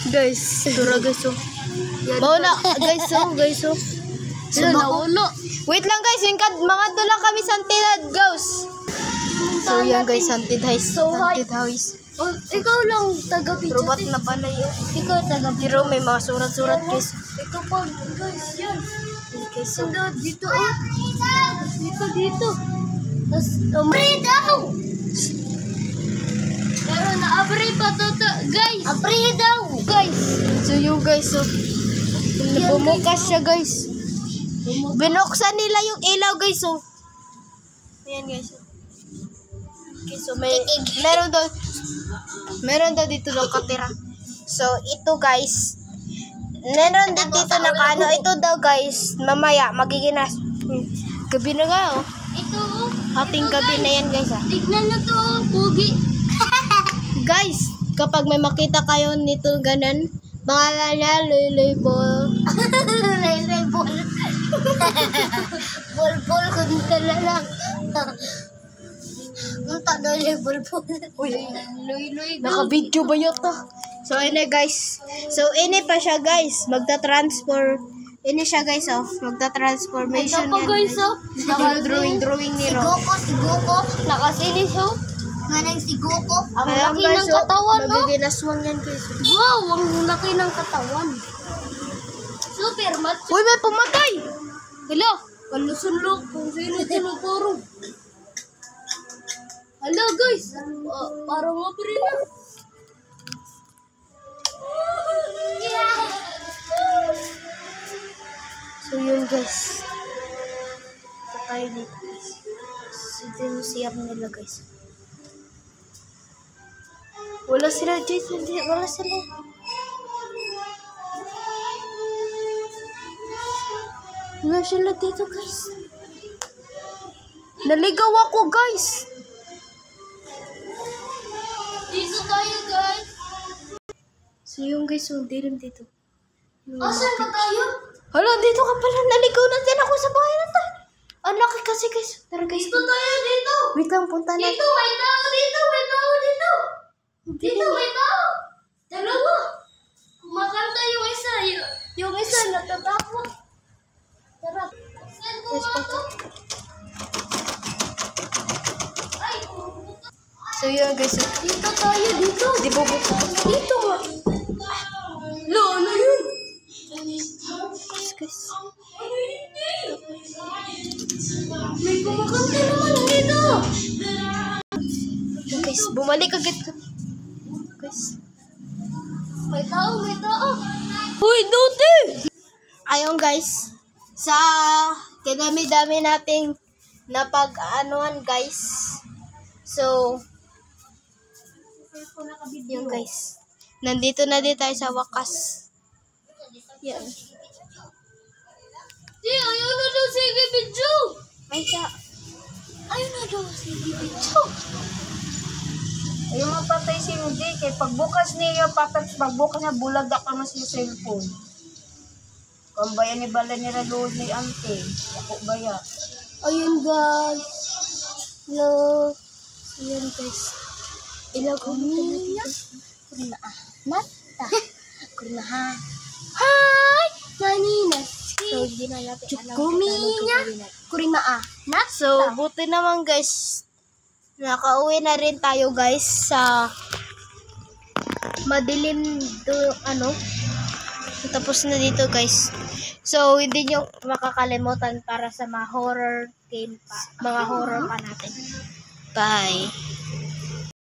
Guys, tura guys oh. Bawa na guys oh. Wait lang guys, mga dula kami sa Antidad, guys. So yan guys, Haunted House. Oh, ikaw lang taga-video. Robot na pala yun. Ikaw taga-video. Pero may mga surat-surat guys. Ito pa, guys, yan. Okay, so Dito, oh. Dito. Tapos, abri daw! Pero na-abri pa to, guys. Abri daw! Guys. So yung guys, so bumukas siya guys. Binuksan nila yung ilaw guys, so. Ayan guys. Okay, so meron daw dito daw katira. So ito guys, meron din dito na kaano. Ito daw guys, mamaya magiginas. Gabi na nga oh. Ito, oh. Ating gabi na yan guys ah. Tignan nyo to, oh. Pugi. Guys, kapag may makita kayo nito ganun, pangalan niya Loy Ball. Loy Ball. Bol kung tala lang. Unta daw Loy Ball. Uy, Loy. naka-video ba yata? So, ini guys. So, ini pa siya guys. Ini siya guys, oh. Magta-transformation Ito pa guys, oh. Drawing ni Ro. Si Goku. Nakasinis, oh. Nga nang si Goku. Ang Ayan, laki guys, ng katawan, oh. Magiginaswang yan guys. Wow, ang laki ng katawan. Super macho. Uy, may pumatay! Hello, kalusunlok kung sino tinuturo. Hello guys, parang mapiri na. So, yun guys. Ito tayo dito guys. Ito yung siyap nila guys. Wala sila dito. Wala sila. Wala sila dito guys. Naligaw ako guys. Dito tayo guys. So yung guys, yung dilim dito. Asan ka tayo? Hala, dito ka pala. Naligaw na din ako sa bahay na tayo. Ang laki kasi guys. Tara guys. Dito tayo, dito. Wait lang, punta na. Dito, may tao dito. Dito, may tao. Dalawa. Kumakanta yung isa. Yung isa natatakot. Tara. Yes, punta. So yun guys. Dito tayo, dito. Di ba buka? Dito nga. Lo, ano yun? Yes guys. May kumakanta naman dito. Yun guys, bumalik agad ka. Guys. May tao. Uy, Duty! Ayun guys. Sa kinami-dami nating napag-anuhan guys. So, yun guys. Nandito na din tayo sa wakas. Yan. Di, ayaw na daw sige video. Ay, siya. Ayaw na daw sige video. Ayaw mapatay si Rudy kay pagbukas niya bulag ako na si cellphone. Kung bayan ni bala nila load ni ante, ako baya. Ayun guys. Hello. Ayun guys. Ilago niya. Nata. Kurnaha. Hi! Nanina. So, hindi na natin alam. Kuminya. Kurinaa. Nata. So, buti naman guys. Nakauwi na rin tayo guys sa madilim tapos na dito guys. So, hindi nyo makakalimutan para sa mga horror game pa. Mga horror pa natin. Bye.